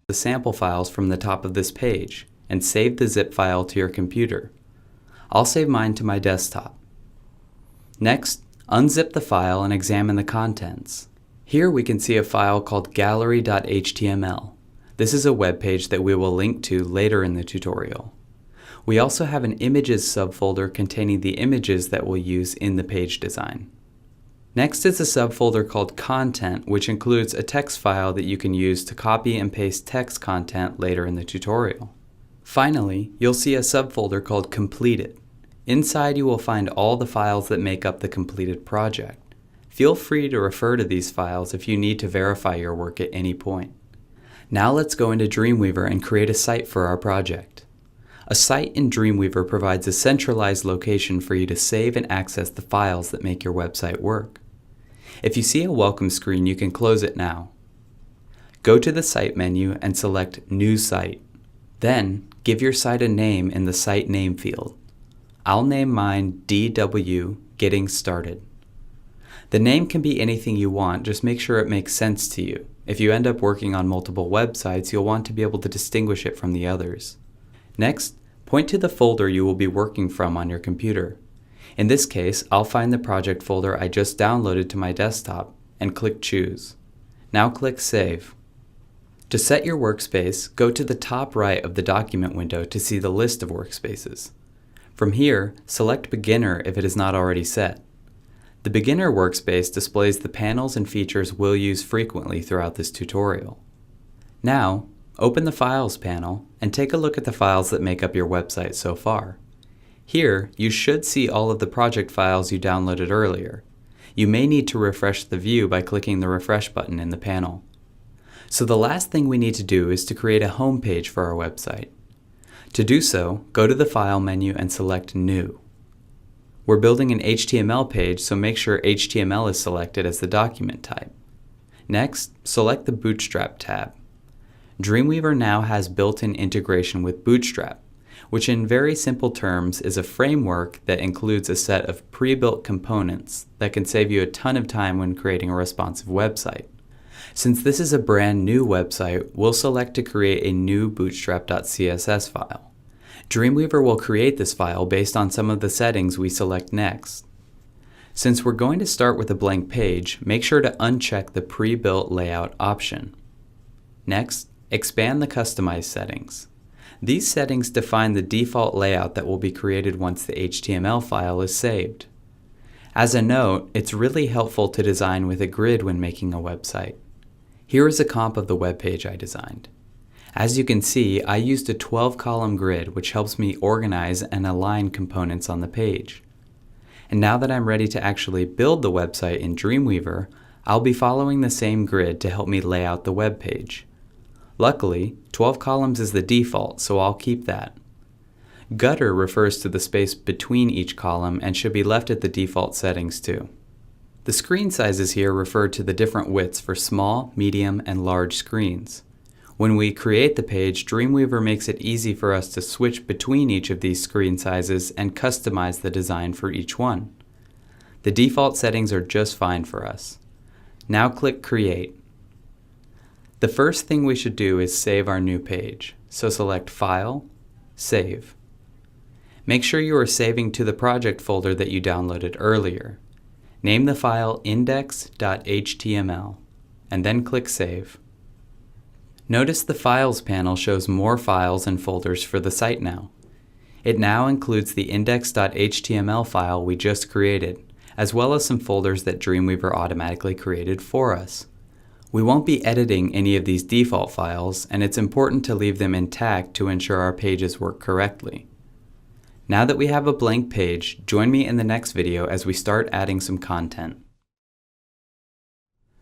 the sample files from the top of this page and save the zip file to your computer. I'll save mine to my desktop. Next, unzip the file and examine the contents. Here we can see a file called gallery.html. This is a web page that we will link to later in the tutorial. We also have an images subfolder containing the images that we'll use in the page design. Next is a subfolder called Content, which includes a text file that you can use to copy and paste text content later in the tutorial. Finally, you'll see a subfolder called Completed. Inside you will find all the files that make up the completed project. Feel free to refer to these files if you need to verify your work at any point. Now let's go into Dreamweaver and create a site for our project. A site in Dreamweaver provides a centralized location for you to save and access the files that make your website work. If you see a welcome screen, you can close it now. Go to the Site menu and select New Site. Then, give your site a name in the Site Name field. I'll name mine DW Getting Started. The name can be anything you want, just make sure it makes sense to you. If you end up working on multiple websites, you'll want to be able to distinguish it from the others. Next, point to the folder you will be working from on your computer. In this case, I'll find the project folder I just downloaded to my desktop and click Choose. Now click Save. To set your workspace, go to the top right of the document window to see the list of workspaces. From here, select Beginner if it is not already set. The Beginner workspace displays the panels and features we'll use frequently throughout this tutorial. Now, open the Files panel and take a look at the files that make up your website so far. Here, you should see all of the project files you downloaded earlier. You may need to refresh the view by clicking the Refresh button in the panel. So the last thing we need to do is to create a home page for our website. To do so, go to the File menu and select New. We're building an HTML page, so make sure HTML is selected as the document type. Next, select the Bootstrap tab. Dreamweaver now has built-in integration with Bootstrap, which in very simple terms is a framework that includes a set of pre-built components that can save you a ton of time when creating a responsive website. Since this is a brand new website, we'll select to create a new bootstrap.css file. Dreamweaver will create this file based on some of the settings we select next. Since we're going to start with a blank page, make sure to uncheck the pre-built layout option. Next, expand the Customize settings. These settings define the default layout that will be created once the HTML file is saved. As a note, it's really helpful to design with a grid when making a website. Here is a comp of the web page I designed. As you can see, I used a 12-column grid which helps me organize and align components on the page. And now that I'm ready to actually build the website in Dreamweaver, I'll be following the same grid to help me lay out the web page. Luckily, 12 columns is the default, so I'll keep that. Gutter refers to the space between each column and should be left at the default settings too. The screen sizes here refer to the different widths for small, medium, and large screens. When we create the page, Dreamweaver makes it easy for us to switch between each of these screen sizes and customize the design for each one. The default settings are just fine for us. Now click Create. The first thing we should do is save our new page, so select File, Save. Make sure you are saving to the project folder that you downloaded earlier. Name the file index.html, and then click Save. Notice the Files panel shows more files and folders for the site now. It now includes the index.html file we just created, as well as some folders that Dreamweaver automatically created for us. We won't be editing any of these default files, and it's important to leave them intact to ensure our pages work correctly. Now that we have a blank page, join me in the next video as we start adding some content.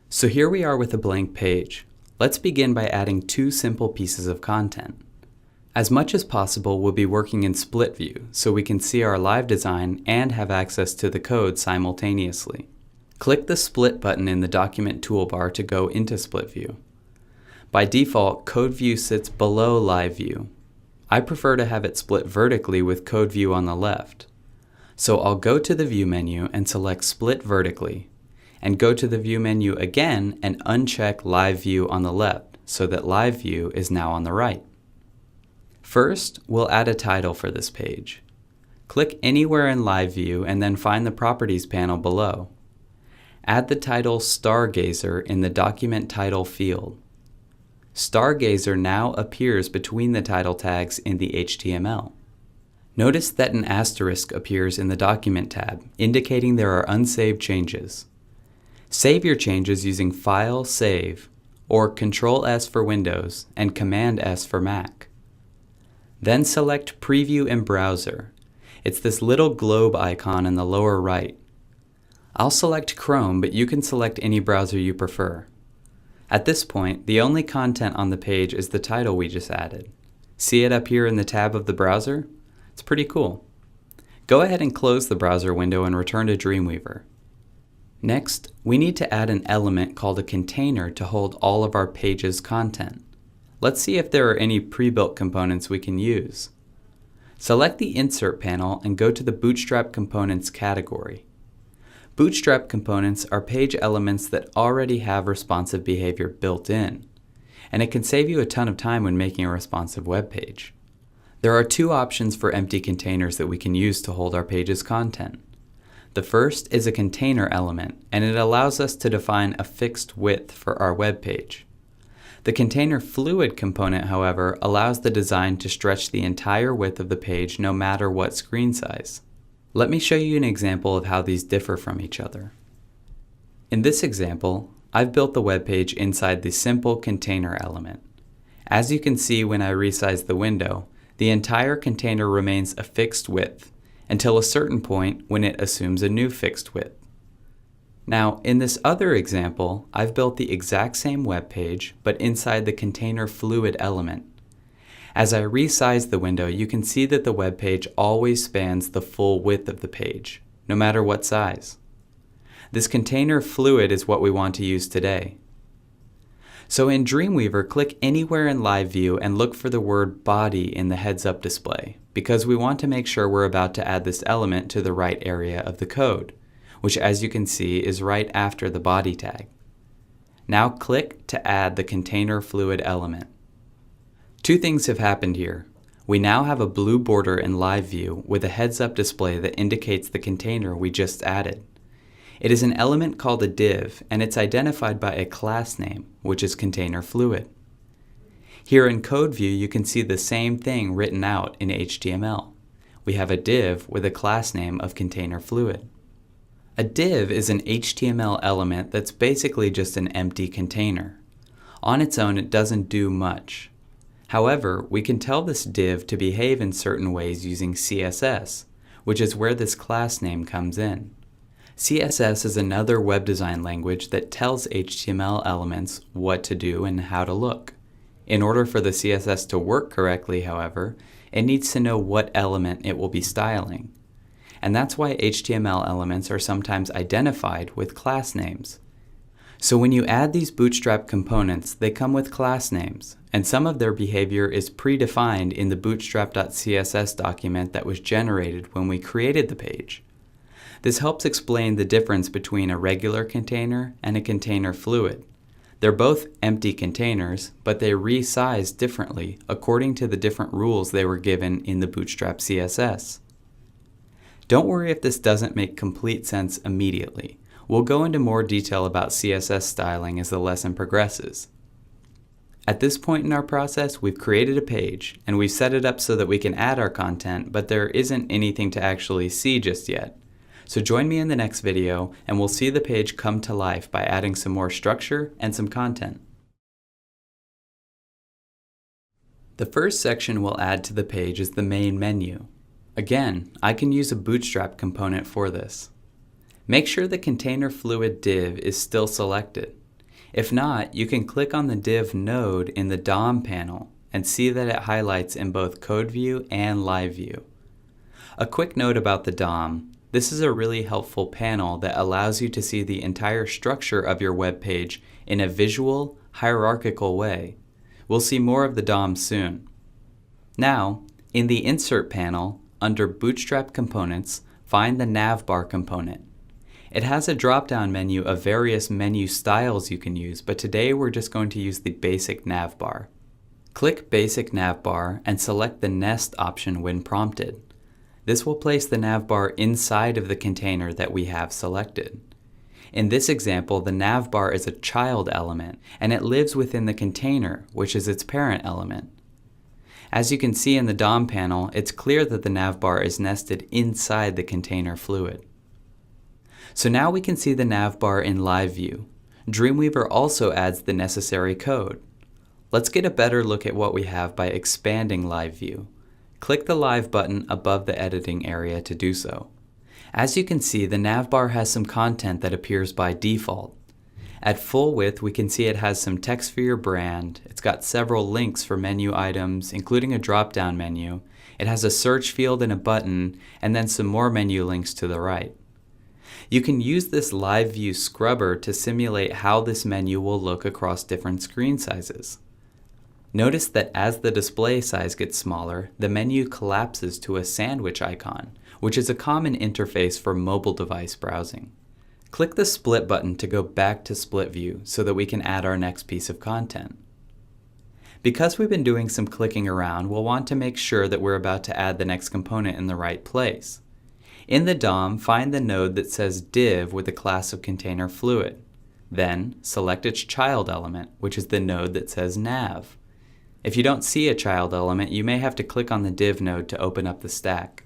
So here we are with a blank page. Let's begin by adding two simple pieces of content. As much as possible, we'll be working in split view, so we can see our live design and have access to the code simultaneously. Click the Split button in the document toolbar to go into split view. By default, Code View sits below Live View. I prefer to have it split vertically with Code View on the left. So I'll go to the View menu and select Split Vertically, and go to the View menu again and uncheck Live View on the left so that Live View is now on the right. First, we'll add a title for this page. Click anywhere in Live View and then find the Properties panel below. Add the title Stargazer in the Document Title field. Stargazer now appears between the title tags in the HTML. Notice that an asterisk appears in the Document tab, indicating there are unsaved changes. Save your changes using File, Save, or Ctrl-S for Windows and Command-S for Mac. Then select Preview in Browser. It's this little globe icon in the lower right. I'll select Chrome, but you can select any browser you prefer. At this point, the only content on the page is the title we just added. See it up here in the tab of the browser? It's pretty cool. Go ahead and close the browser window and return to Dreamweaver. Next, we need to add an element called a container to hold all of our page's content. Let's see if there are any pre-built components we can use. Select the Insert panel and go to the Bootstrap Components category. Bootstrap components are page elements that already have responsive behavior built in, and it can save you a ton of time when making a responsive web page. There are two options for empty containers that we can use to hold our page's content. The first is a container element, and it allows us to define a fixed width for our web page. The container fluid component, however, allows the design to stretch the entire width of the page no matter what screen size. Let me show you an example of how these differ from each other. In this example, I've built the web page inside the simple container element. As you can see when I resize the window, the entire container remains a fixed width until a certain point when it assumes a new fixed width. Now, in this other example, I've built the exact same web page, but inside the container fluid element. As I resize the window, you can see that the web page always spans the full width of the page, no matter what size. This container fluid is what we want to use today. So in Dreamweaver, click anywhere in Live View and look for the word body in the heads-up display, because we want to make sure we're about to add this element to the right area of the code, which as you can see is right after the body tag. Now click to add the container fluid element. Two things have happened here. We now have a blue border in Live View with a heads-up display that indicates the container we just added. It is an element called a div, and it's identified by a class name, which is container fluid. Here in Code View, you can see the same thing written out in HTML. We have a div with a class name of container fluid. A div is an HTML element that's basically just an empty container. On its own, it doesn't do much. However, we can tell this div to behave in certain ways using CSS, which is where this class name comes in. CSS is another web design language that tells HTML elements what to do and how to look. In order for the CSS to work correctly, however, it needs to know what element it will be styling. And that's why HTML elements are sometimes identified with class names. So when you add these Bootstrap components, they come with class names, and some of their behavior is predefined in the bootstrap.css document that was generated when we created the page. This helps explain the difference between a regular container and a container fluid. They're both empty containers, but they resize differently according to the different rules they were given in the Bootstrap CSS. Don't worry if this doesn't make complete sense immediately. We'll go into more detail about CSS styling as the lesson progresses. At this point in our process, we've created a page, and we've set it up so that we can add our content, but there isn't anything to actually see just yet. So join me in the next video, and we'll see the page come to life by adding some more structure and some content. The first section we'll add to the page is the main menu. Again, I can use a Bootstrap component for this. Make sure the container fluid div is still selected. If not, you can click on the div node in the DOM panel and see that it highlights in both Code View and Live View. A quick note about the DOM. This is a really helpful panel that allows you to see the entire structure of your web page in a visual, hierarchical way. We'll see more of the DOM soon. Now, in the Insert panel, under Bootstrap Components, find the navbar component. It has a drop-down menu of various menu styles you can use, but today we're just going to use the basic navbar. Click Basic Navbar and select the Nest option when prompted. This will place the navbar inside of the container that we have selected. In this example, the navbar is a child element, and it lives within the container, which is its parent element. As you can see in the DOM panel, it's clear that the navbar is nested inside the container fluid. So now we can see the navbar in live view. Dreamweaver also adds the necessary code. Let's get a better look at what we have by expanding live view. Click the Live button above the editing area to do so. As you can see, the navbar has some content that appears by default. At full width, we can see it has some text for your brand. It's got several links for menu items, including a drop-down menu. It has a search field and a button, and then some more menu links to the right. You can use this live view scrubber to simulate how this menu will look across different screen sizes. Notice that as the display size gets smaller, the menu collapses to a sandwich icon, which is a common interface for mobile device browsing. Click the Split button to go back to split view so that we can add our next piece of content. Because we've been doing some clicking around, we'll want to make sure that we're about to add the next component in the right place. In the DOM, find the node that says div with the class of container fluid. Then, select its child element, which is the node that says nav. If you don't see a child element, you may have to click on the div node to open up the stack.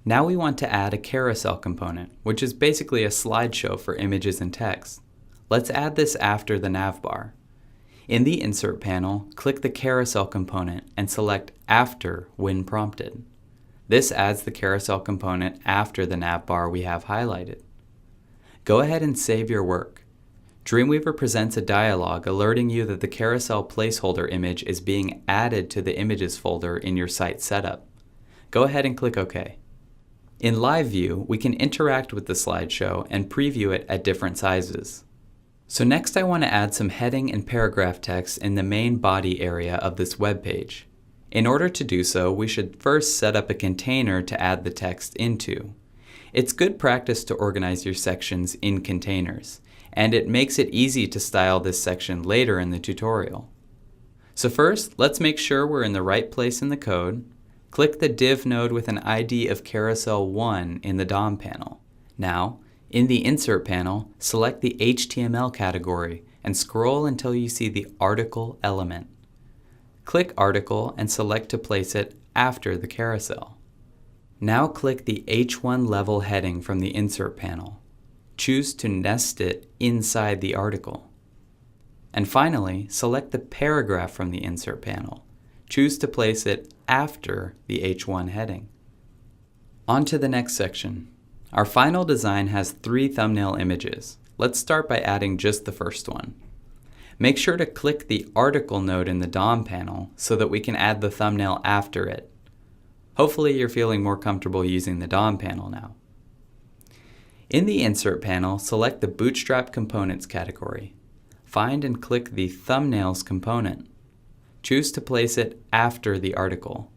Now we want to add a carousel component, which is basically a slideshow for images and text. Let's add this after the navbar. In the Insert panel, click the carousel component and select After when prompted. This adds the carousel component after the navbar we have highlighted. Go ahead and save your work. Dreamweaver presents a dialog alerting you that the carousel placeholder image is being added to the Images folder in your site setup. Go ahead and click OK. In live view, we can interact with the slideshow and preview it at different sizes. So next I want to add some heading and paragraph text in the main body area of this web page. In order to do so, we should first set up a container to add the text into. It's good practice to organize your sections in containers, and it makes it easy to style this section later in the tutorial. So first, let's make sure we're in the right place in the code. Click the div node with an ID of carousel 1 in the DOM panel. Now, in the Insert panel, select the HTML category and scroll until you see the article element. Click Article and select to place it after the carousel. Now click the H1 level heading from the Insert panel. Choose to nest it inside the article. And finally, select the paragraph from the Insert panel. Choose to place it after the H1 heading. On to the next section. Our final design has 3 thumbnail images. Let's start by adding just the first one. Make sure to click the Article node in the DOM panel so that we can add the thumbnail after it. Hopefully you're feeling more comfortable using the DOM panel now. In the Insert panel, select the Bootstrap Components category. Find and click the Thumbnails component. Choose to place it after the article.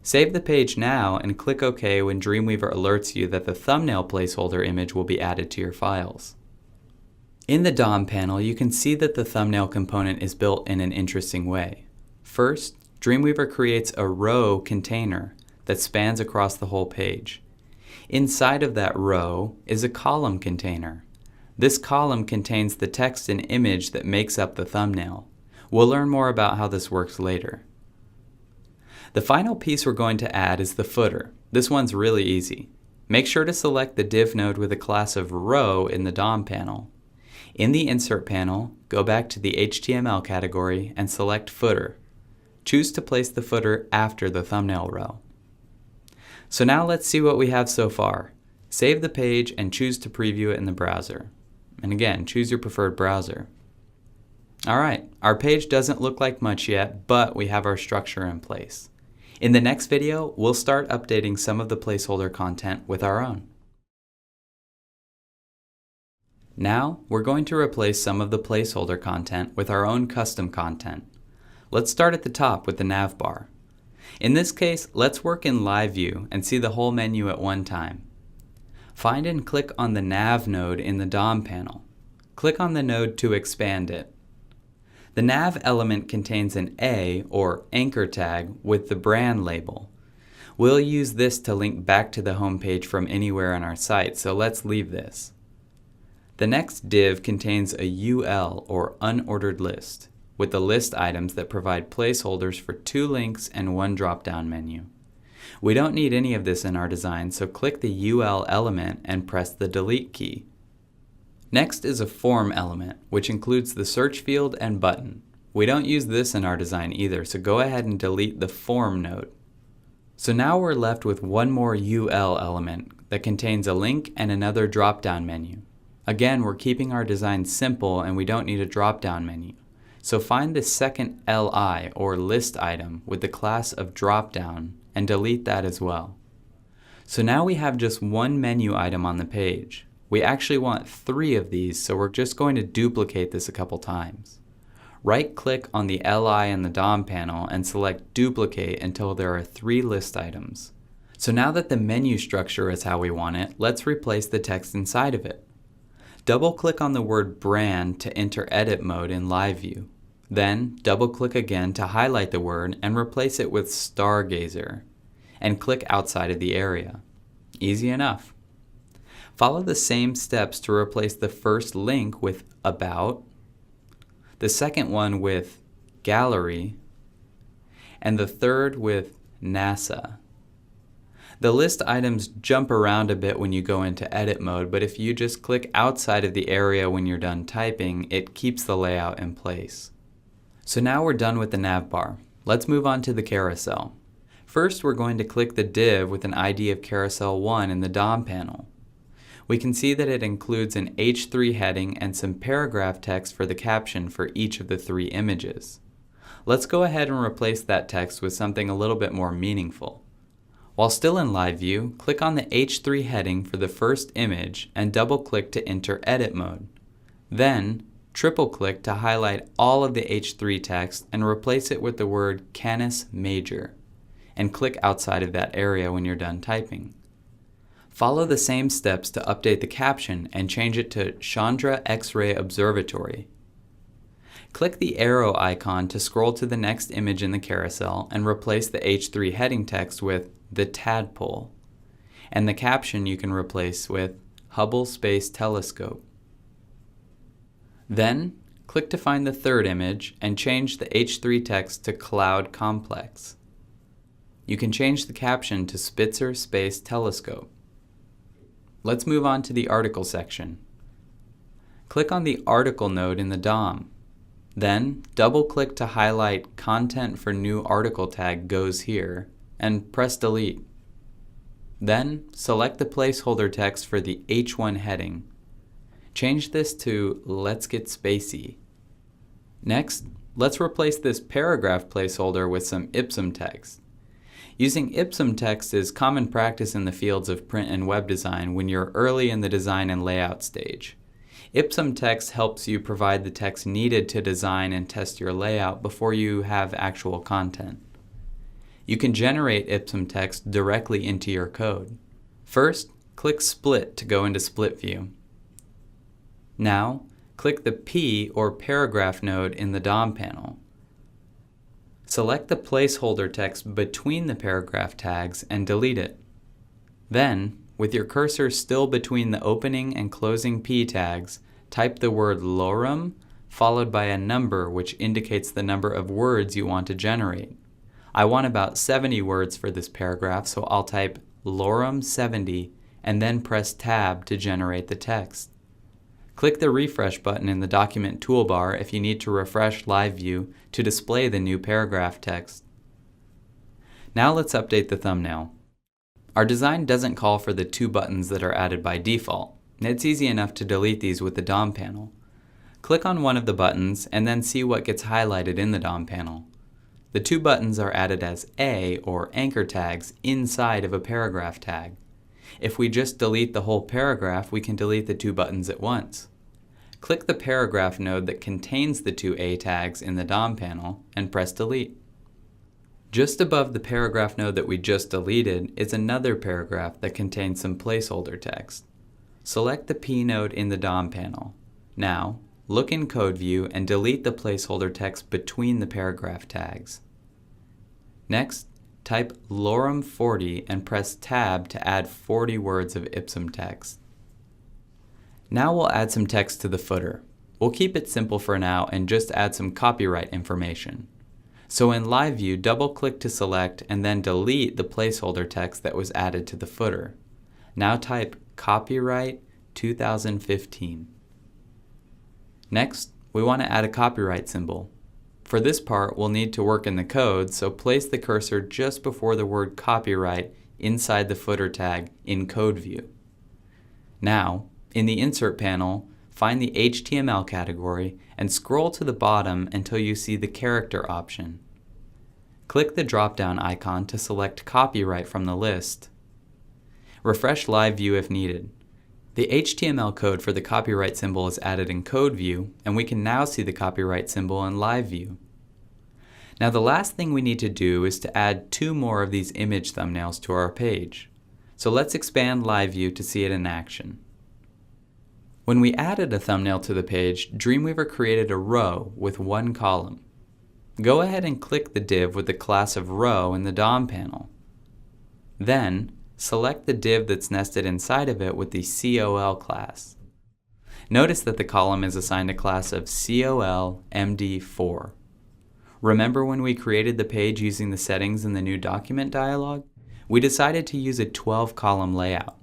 Save the page now and click OK when Dreamweaver alerts you that the thumbnail placeholder image will be added to your files. In the DOM panel, you can see that the thumbnail component is built in an interesting way. First, Dreamweaver creates a row container that spans across the whole page. Inside of that row is a column container. This column contains the text and image that makes up the thumbnail. We'll learn more about how this works later. The final piece we're going to add is the footer. This one's really easy. Make sure to select the div node with a class of row in the DOM panel. In the Insert panel, go back to the HTML category and select Footer. Choose to place the footer after the thumbnail row. So now let's see what we have so far. Save the page and choose to preview it in the browser. And again, choose your preferred browser. Alright, our page doesn't look like much yet, but we have our structure in place. In the next video, we'll start updating some of the placeholder content with our own. Now, we're going to replace some of the placeholder content with our own custom content. Let's start at the top with the navbar. In this case, let's work in live view and see the whole menu at one time. Find and click on the nav node in the DOM panel. Click on the node to expand it. The nav element contains an A, or anchor tag, with the brand label. We'll use this to link back to the home page from anywhere on our site, so let's leave this. The next div contains a UL, or unordered list, with the list items that provide placeholders for 2 links and 1 drop-down menu. We don't need any of this in our design, so click the UL element and press the delete key. Next is a form element, which includes the search field and button. We don't use this in our design either, so go ahead and delete the form node. So now we're left with one more UL element that contains a link and another drop-down menu. Again, we're keeping our design simple and we don't need a drop-down menu. So find the second LI, or list item, with the class of drop-down and delete that as well. So now we have just one menu item on the page. We actually want 3 of these, so we're just going to duplicate this a couple times. Right-click on the LI in the DOM panel and select Duplicate until there are 3 list items. So now that the menu structure is how we want it, let's replace the text inside of it. Double-click on the word brand to enter edit mode in Live View. Then double-click again to highlight the word and replace it with Stargazer, and click outside of the area. Easy enough. Follow the same steps to replace the first link with About, the second one with Gallery, and the third with NASA. The list items jump around a bit when you go into edit mode, but if you just click outside of the area when you're done typing, it keeps the layout in place. So now we're done with the navbar. Let's move on to the carousel. First, we're going to click the div with an ID of carousel 1 in the DOM panel. We can see that it includes an H3 heading and some paragraph text for the caption for each of the 3 images. Let's go ahead and replace that text with something a little bit more meaningful. While still in Live View, click on the H3 heading for the first image and double-click to enter edit mode. Then, triple-click to highlight all of the H3 text and replace it with the word Canis Major, and click outside of that area when you're done typing. Follow the same steps to update the caption and change it to Chandra X-ray Observatory. Click the arrow icon to scroll to the next image in the carousel and replace the H3 heading text with The Tadpole, and the caption you can replace with Hubble Space Telescope. Then, click to find the third image and change the H3 text to Cloud Complex. You can change the caption to Spitzer Space Telescope. Let's move on to the article section. Click on the article node in the DOM. Then, double-click to highlight Content for New Article tag goes here, and press delete. Then, select the placeholder text for the H1 heading. Change this to Let's Get Spacey. Next, let's replace this paragraph placeholder with some Ipsum text. Using Ipsum text is common practice in the fields of print and web design when you're early in the design and layout stage. Ipsum text helps you provide the text needed to design and test your layout before you have actual content. You can generate Ipsum text directly into your code. First, click Split to go into Split View. Now, click the P or paragraph node in the DOM panel. Select the placeholder text between the paragraph tags and delete it. Then, with your cursor still between the opening and closing P tags, type the word lorem followed by a number which indicates the number of words you want to generate. I want about 70 words for this paragraph, so I'll type lorem 70 and then press Tab to generate the text. Click the refresh button in the document toolbar if you need to refresh Live View to display the new paragraph text. Now let's update the thumbnail. Our design doesn't call for the 2 buttons that are added by default. It's easy enough to delete these with the DOM panel. Click on one of the buttons and then see what gets highlighted in the DOM panel. The 2 buttons are added as A or anchor tags inside of a paragraph tag. If we just delete the whole paragraph, we can delete the 2 buttons at once. Click the paragraph node that contains the 2 A tags in the DOM panel and press delete. Just above the paragraph node that we just deleted is another paragraph that contains some placeholder text. Select the P node in the DOM panel. Now, look in Code View and delete the placeholder text between the paragraph tags. Next, type lorem 40 and press Tab to add 40 words of Ipsum text. Now we'll add some text to the footer. We'll keep it simple for now and just add some copyright information. So in Live View, double-click to select and then delete the placeholder text that was added to the footer. Now type Copyright 2015. Next, we want to add a copyright symbol. For this part, we'll need to work in the code, so place the cursor just before the word copyright inside the footer tag in Code View. Now, in the Insert panel, find the HTML category and scroll to the bottom until you see the character option. Click the drop-down icon to select Copyright from the list. Refresh Live View if needed. The HTML code for the copyright symbol is added in Code View, and we can now see the copyright symbol in Live View. Now the last thing we need to do is to add 2 more of these image thumbnails to our page. So let's expand Live View to see it in action. When we added a thumbnail to the page, Dreamweaver created a row with 1 column. Go ahead and click the div with the class of row in the DOM panel. Then, select the div that's nested inside of it with the COL class. Notice that the column is assigned a class of COL MD4. Remember when we created the page using the settings in the new document dialog? We decided to use a 12-column layout.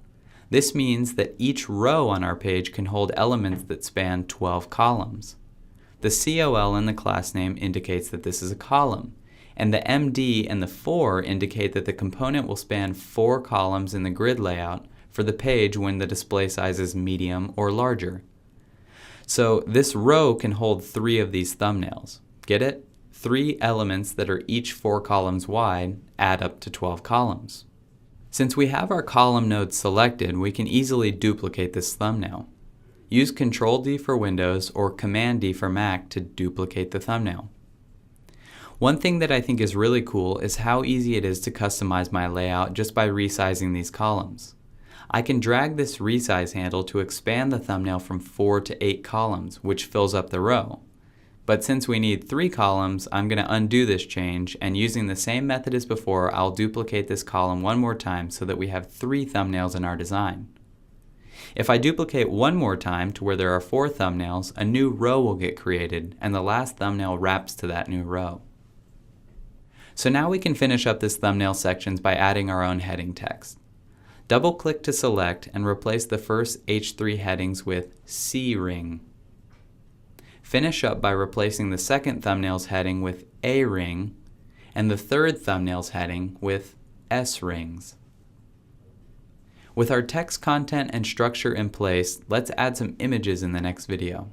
This means that each row on our page can hold elements that span 12 columns. The COL in the class name indicates that this is a column, and the MD and the 4 indicate that the component will span 4 columns in the grid layout for the page when the display size is medium or larger. So this row can hold 3 of these thumbnails. Get it? 3 elements that are each 4 columns wide add up to 12 columns. Since we have our column nodes selected, we can easily duplicate this thumbnail. Use Ctrl-D for Windows or Command-D for Mac to duplicate the thumbnail. One thing that I think is really cool is how easy it is to customize my layout just by resizing these columns. I can drag this resize handle to expand the thumbnail from 4 to 8 columns, which fills up the row. But since we need 3 columns, I'm going to undo this change, and using the same method as before, I'll duplicate this column one more time so that we have 3 thumbnails in our design. If I duplicate one more time to where there are 4 thumbnails, a new row will get created, and the last thumbnail wraps to that new row. So now we can finish up this thumbnail sections by adding our own heading text. Double-click to select and replace the first H3 headings with C ring. Finish up by replacing the second thumbnail's heading with A ring and the third thumbnail's heading with S rings. With our text content and structure in place, let's add some images in the next video.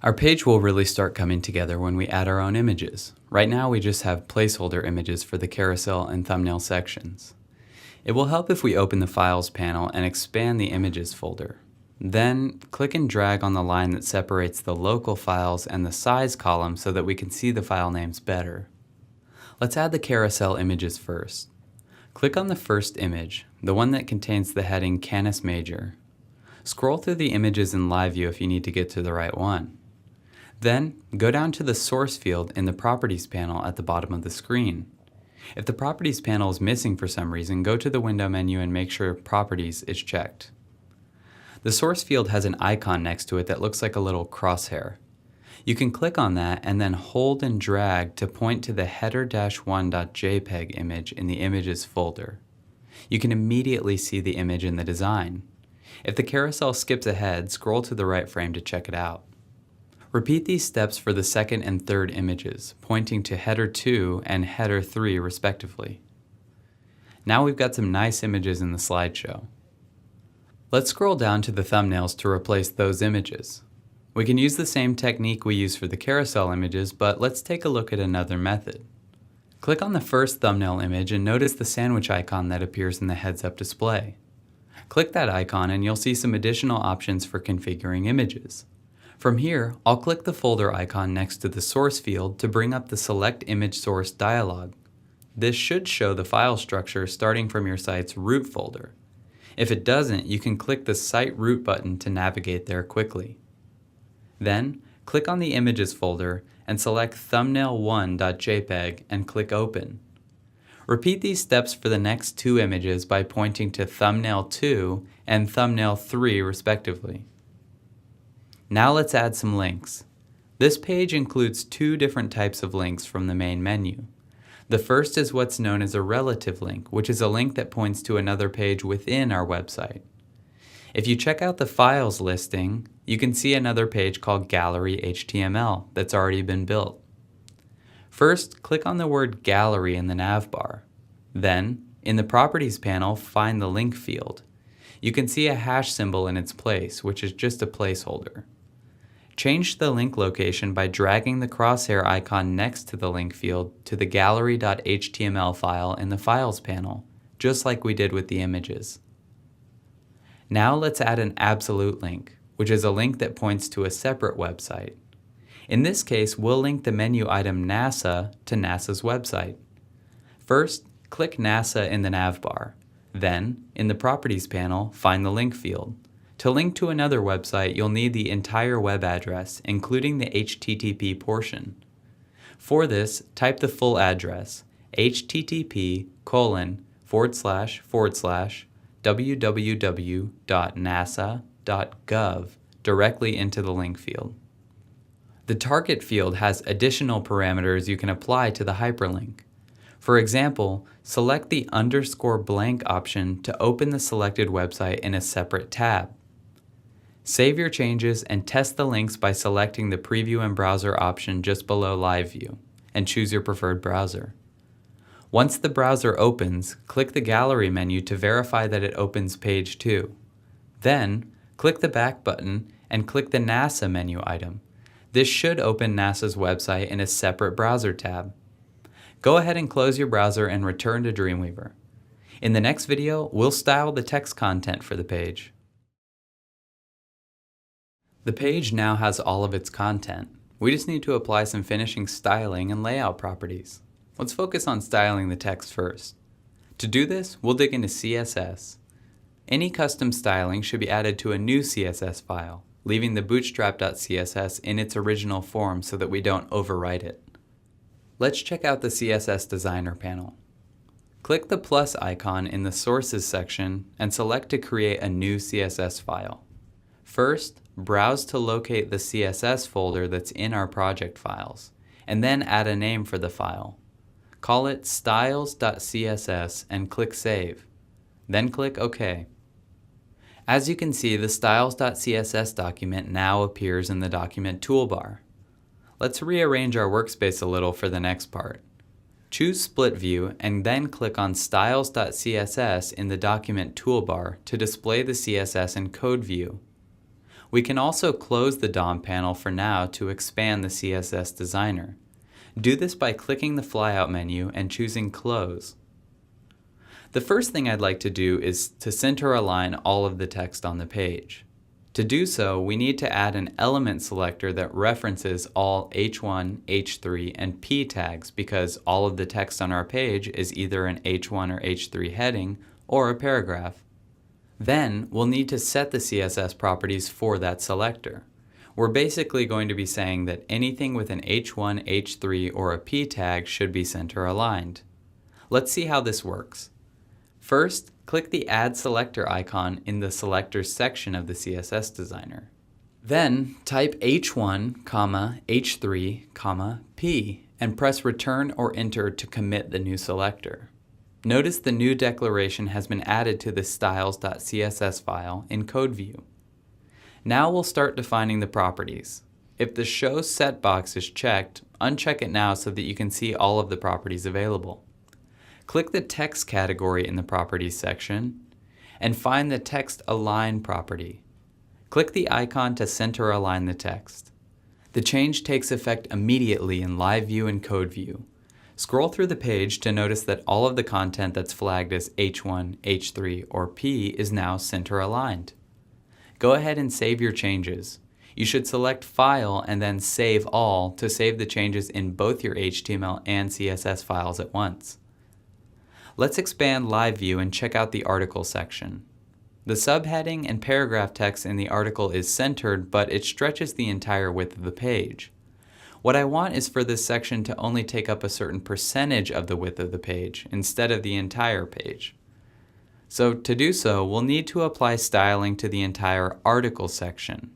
Our page will really start coming together when we add our own images. Right now we just have placeholder images for the carousel and thumbnail sections. It will help if we open the Files panel and expand the Images folder. Then click and drag on the line that separates the local files and the size column so that we can see the file names better. Let's add the carousel images first. Click on the first image, the one that contains the heading Canis Major. Scroll through the images in Live View if you need to get to the right one. Then go down to the Source field in the Properties panel at the bottom of the screen. If the Properties panel is missing for some reason, go to the Window menu and make sure Properties is checked. The Source field has an icon next to it that looks like a little crosshair. You can click on that and then hold and drag to point to the header-1.jpg image in the Images folder. You can immediately see the image in the design. If the carousel skips ahead, scroll to the right frame to check it out. Repeat these steps for the second and third images, pointing to header 2 and header 3 respectively. Now we've got some nice images in the slideshow. Let's scroll down to the thumbnails to replace those images. We can use the same technique we use for the carousel images, but let's take a look at another method. Click on the first thumbnail image and notice the sandwich icon that appears in the heads-up display. Click that icon and you'll see some additional options for configuring images. From here, I'll click the folder icon next to the Source field to bring up the Select Image Source dialog. This should show the file structure starting from your site's root folder. If it doesn't, you can click the Site Root button to navigate there quickly. Then, click on the Images folder and select thumbnail1.jpg and click Open. Repeat these steps for the next two images by pointing to thumbnail 2 and thumbnail 3 respectively. Now let's add some links. This page includes two different types of links from the main menu. The first is what's known as a relative link, which is a link that points to another page within our website. If you check out the files listing, you can see another page called Gallery HTML that's already been built. First, click on the word Gallery in the nav bar. Then, in the Properties panel, find the link field. You can see a hash symbol in its place, which is just a placeholder. Change the link location by dragging the crosshair icon next to the link field to the gallery.html file in the Files panel, just like we did with the images. Now let's add an absolute link, which is a link that points to a separate website. In this case, we'll link the menu item NASA to NASA's website. First, click NASA in the nav bar. Then, in the Properties panel, find the link field. To link to another website, you'll need the entire web address, including the HTTP portion. For this, type the full address, http://www.nasa.gov, directly into the link field. The target field has additional parameters you can apply to the hyperlink. For example, select the _blank option to open the selected website in a separate tab. Save your changes and test the links by selecting the Preview in Browser option just below Live View, and choose your preferred browser. Once the browser opens, click the Gallery menu to verify that it opens page 2. Then, click the Back button and click the NASA menu item. This should open NASA's website in a separate browser tab. Go ahead and close your browser and return to Dreamweaver. In the next video, we'll style the text content for the page. The page now has all of its content. We just need to apply some finishing styling and layout properties. Let's focus on styling the text first. To do this, we'll dig into CSS. Any custom styling should be added to a new CSS file, leaving the bootstrap.css in its original form so that we don't overwrite it. Let's check out the CSS Designer panel. Click the plus icon in the Sources section and select to create a new CSS file. First, browse to locate the CSS folder that's in our project files, and then add a name for the file. Call it styles.css and click Save. Then click OK. As you can see, the styles.css document now appears in the document toolbar. Let's rearrange our workspace a little for the next part. Choose Split View and then click on styles.css in the document toolbar to display the CSS in code view. We can also close the DOM panel for now to expand the CSS Designer. Do this by clicking the flyout menu and choosing Close. The first thing I'd like to do is to center align all of the text on the page. To do so, we need to add an element selector that references all H1, H3, and P tags because all of the text on our page is either an H1 or H3 heading or a paragraph. Then we'll need to set the CSS properties for that selector. We're basically going to be saying that anything with an H1, H3, or a P tag should be center aligned. Let's see how this works. First, click the Add Selector icon in the Selectors section of the CSS Designer. Then type H1, H3, P and press Return or Enter to commit the new selector. Notice the new declaration has been added to the styles.css file in code view. Now we'll start defining the properties. If the Show Set box is checked, uncheck it now so that you can see all of the properties available. Click the Text category in the Properties section and find the Text Align property. Click the icon to center align the text. The change takes effect immediately in Live View and Code View. Scroll through the page to notice that all of the content that's flagged as H1, H3, or P is now center aligned. Go ahead and save your changes. You should select File and then Save All to save the changes in both your HTML and CSS files at once. Let's expand Live View and check out the article section. The subheading and paragraph text in the article is centered, but it stretches the entire width of the page. What I want is for this section to only take up a certain percentage of the width of the page, instead of the entire page. So to do so, we'll need to apply styling to the entire article section.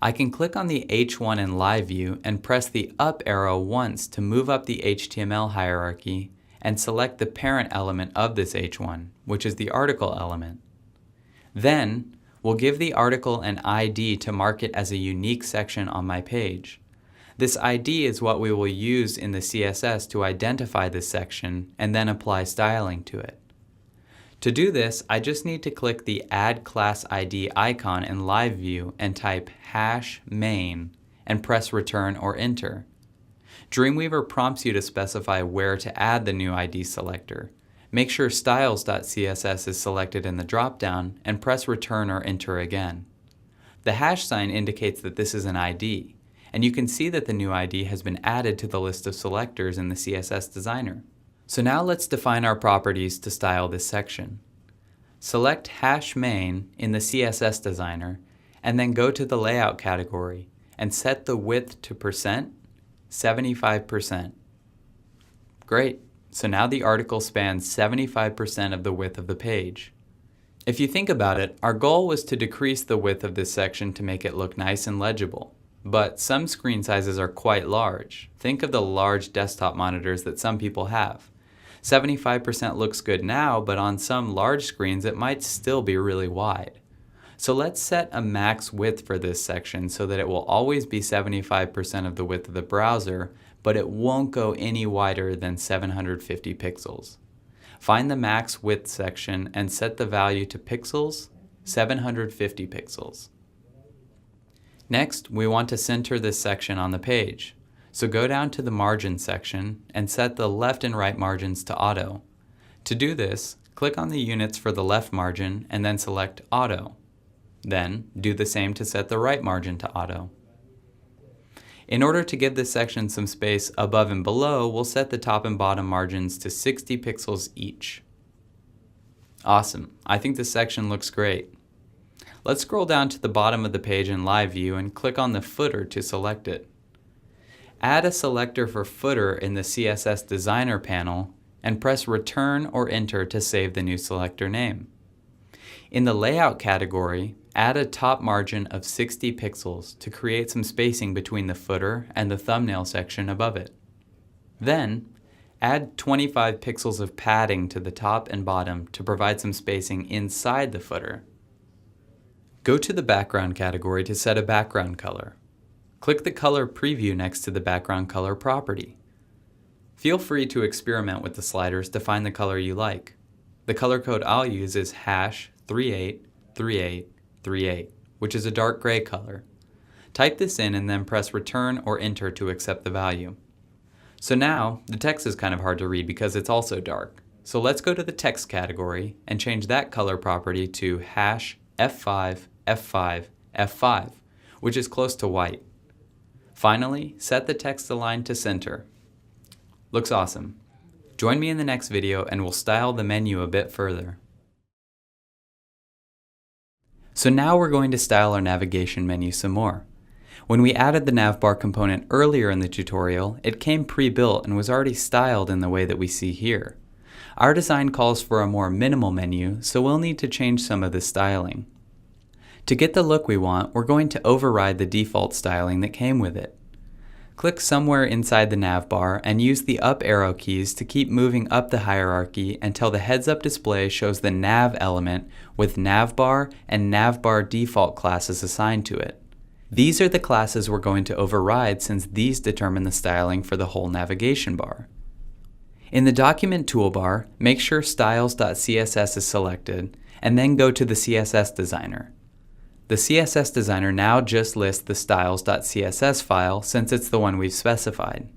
I can click on the H1 in Live View and press the up arrow once to move up the HTML hierarchy and select the parent element of this H1, which is the article element. Then, we'll give the article an ID to mark it as a unique section on my page. This ID is what we will use in the CSS to identify this section and then apply styling to it. To do this, I just need to click the Add Class ID icon in Live View and type #main and press Return or Enter. Dreamweaver prompts you to specify where to add the new ID selector. Make sure styles.css is selected in the dropdown and press Return or Enter again. The hash sign indicates that this is an ID, and you can see that the new ID has been added to the list of selectors in the CSS Designer. So now let's define our properties to style this section. Select #main in the CSS Designer and then go to the Layout category and set the width to 75%. Great, so now the article spans 75% of the width of the page. If you think about it, our goal was to decrease the width of this section to make it look nice and legible. But some screen sizes are quite large. Think of the large desktop monitors that some people have. 75% looks good now, but on some large screens it might still be really wide. So let's set a max width for this section so that it will always be 75% of the width of the browser, but it won't go any wider than 750 pixels. Find the max width section and set the value to pixels, 750 pixels. Next, we want to center this section on the page. So go down to the margin section and set the left and right margins to auto. To do this, click on the units for the left margin and then select auto. Then do the same to set the right margin to auto. In order to give this section some space above and below, we'll set the top and bottom margins to 60 pixels each. Awesome, I think this section looks great. Let's scroll down to the bottom of the page in Live View and click on the footer to select it. Add a selector for footer in the CSS Designer panel and press Return or Enter to save the new selector name. In the Layout category, add a top margin of 60 pixels to create some spacing between the footer and the thumbnail section above it. Then, add 25 pixels of padding to the top and bottom to provide some spacing inside the footer. Go to the Background category to set a background color. Click the color preview next to the background color property. Feel free to experiment with the sliders to find the color you like. The color code I'll use is #383838, which is a dark gray color. Type this in and then press Return or Enter to accept the value. So now, the text is kind of hard to read because it's also dark. So let's go to the text category and change that color property to #F5F5F5, which is close to white. Finally, set the text align to center. Looks awesome. Join me in the next video and we'll style the menu a bit further. So now we're going to style our navigation menu some more. When we added the navbar component earlier in the tutorial, it came pre-built and was already styled in the way that we see here. Our design calls for a more minimal menu, so we'll need to change some of the styling. To get the look we want, we're going to override the default styling that came with it. Click somewhere inside the navbar and use the up arrow keys to keep moving up the hierarchy until the heads-up display shows the nav element with navbar and navbar default classes assigned to it. These are the classes we're going to override since these determine the styling for the whole navigation bar. In the document toolbar, make sure styles.css is selected and then go to the CSS Designer. The CSS Designer now just lists the styles.css file since it's the one we've specified.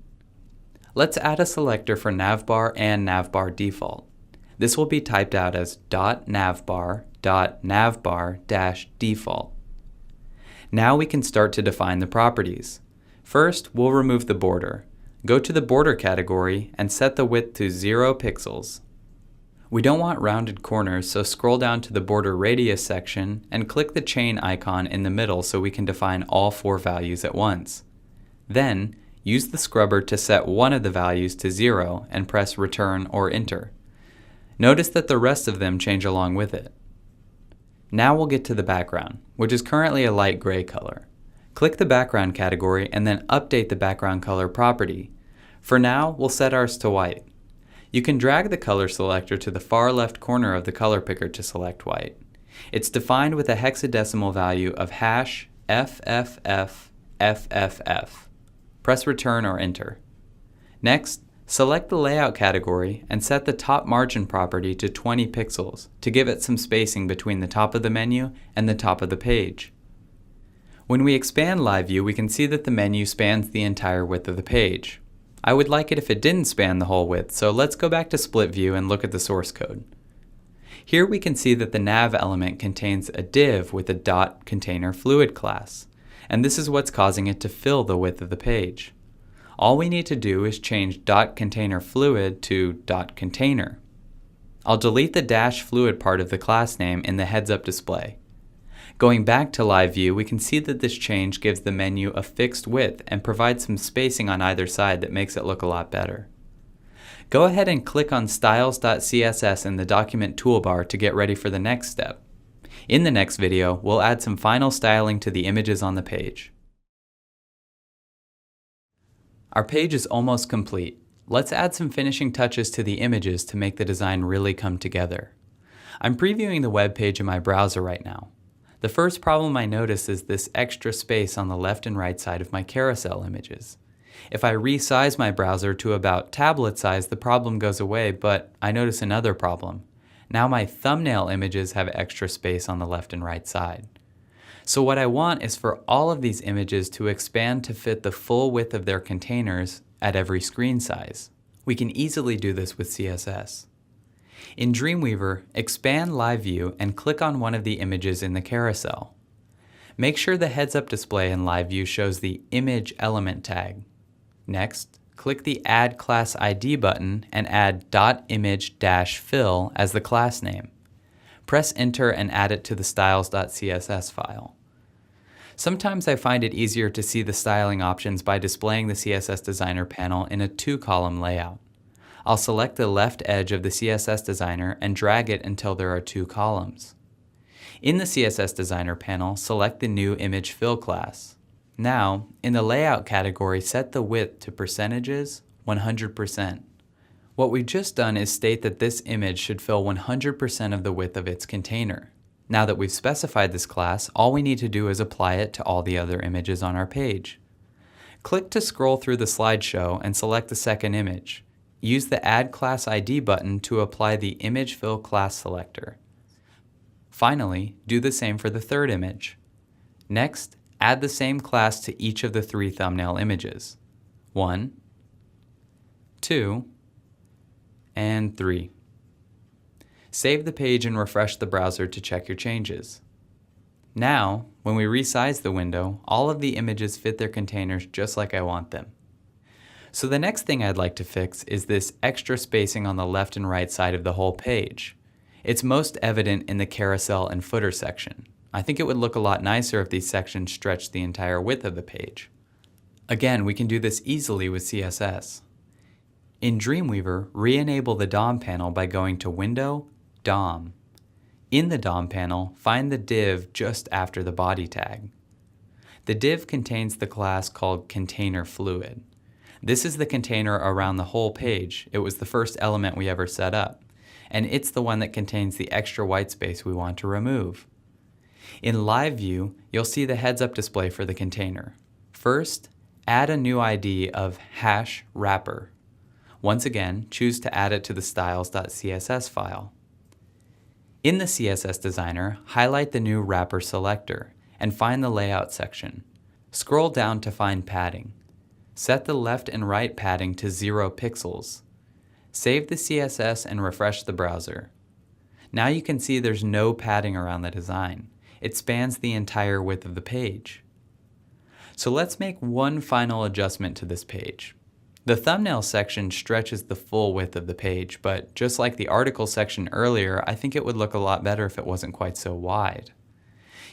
Let's add a selector for navbar and navbar default. This will be typed out as .navbar.navbar-default. Now we can start to define the properties. First, we'll remove the border. Go to the border category and set the width to 0 pixels. We don't want rounded corners, so scroll down to the border radius section and click the chain icon in the middle so we can define all 4 values at once. Then, use the scrubber to set one of the values to 0 and press Return or Enter. Notice that the rest of them change along with it. Now we'll get to the background, which is currently a light gray color. Click the background category and then update the background color property. For now, we'll set ours to white. You can drag the color selector to the far left corner of the color picker to select white. It's defined with a hexadecimal value of #FFFFFF. Press Return or Enter. Next, select the Layout category and set the top margin property to 20 pixels to give it some spacing between the top of the menu and the top of the page. When we expand Live View, we can see that the menu spans the entire width of the page. I would like it if it didn't span the whole width, so let's go back to Split View and look at the source code. Here we can see that the nav element contains a div with a .container fluid class, and this is what's causing it to fill the width of the page. All we need to do is change .container fluid to .container. I'll delete the -fluid part of the class name in the heads-up display. Going back to Live View, we can see that this change gives the menu a fixed width and provides some spacing on either side that makes it look a lot better. Go ahead and click on styles.css in the document toolbar to get ready for the next step. In the next video, we'll add some final styling to the images on the page. Our page is almost complete. Let's add some finishing touches to the images to make the design really come together. I'm previewing the web page in my browser right now. The first problem I notice is this extra space on the left and right side of my carousel images. If I resize my browser to about tablet size, the problem goes away, but I notice another problem. Now my thumbnail images have extra space on the left and right side. So what I want is for all of these images to expand to fit the full width of their containers at every screen size. We can easily do this with CSS. In Dreamweaver, expand Live View and click on one of the images in the carousel. Make sure the heads-up display in Live View shows the Image Element tag. Next, click the Add Class ID button and add .image-fill as the class name. Press Enter and add it to the styles.css file. Sometimes I find it easier to see the styling options by displaying the CSS Designer panel in a 2-column layout. I'll select the left edge of the CSS Designer and drag it until there are 2 columns. In the CSS Designer panel, select the new Image Fill class. Now, in the Layout category, set the width to percentages 100%. What we've just done is state that this image should fill 100% of the width of its container. Now that we've specified this class, all we need to do is apply it to all the other images on our page. Click to scroll through the slideshow and select the second image. Use the Add Class ID button to apply the Image Fill class selector. Finally, do the same for the third image. Next, add the same class to each of the 3 thumbnail images. 1, 2, and 3. Save the page and refresh the browser to check your changes. Now, when we resize the window, all of the images fit their containers just like I want them. So the next thing I'd like to fix is this extra spacing on the left and right side of the whole page. It's most evident in the carousel and footer section. I think it would look a lot nicer if these sections stretched the entire width of the page. Again, we can do this easily with CSS. In Dreamweaver, re-enable the DOM panel by going to Window, DOM. In the DOM panel, find the div just after the body tag. The div contains the class called Container Fluid. This is the container around the whole page. It was the first element we ever set up, and it's the one that contains the extra white space we want to remove. In Live View, you'll see the heads-up display for the container. First, add a new ID of #wrapper. Once again, choose to add it to the styles.css file. In the CSS Designer, highlight the new wrapper selector and find the Layout section. Scroll down to find padding. Set the left and right padding to 0 pixels. Save the CSS and refresh the browser. Now you can see there's no padding around the design. It spans the entire width of the page. So let's make one final adjustment to this page. The thumbnail section stretches the full width of the page, but just like the article section earlier, I think it would look a lot better if it wasn't quite so wide.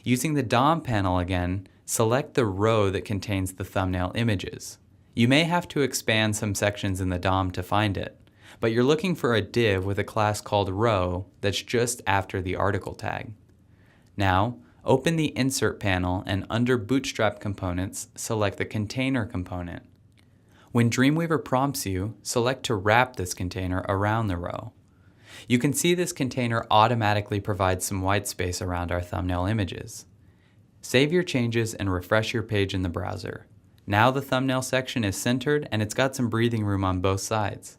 Using the DOM panel again, select the row that contains the thumbnail images. You may have to expand some sections in the DOM to find it, but you're looking for a div with a class called row that's just after the article tag. Now, open the Insert panel and under Bootstrap Components, select the Container component. When Dreamweaver prompts you, select to wrap this container around the row. You can see this container automatically provides some white space around our thumbnail images. Save your changes and refresh your page in the browser. Now the thumbnail section is centered and it's got some breathing room on both sides.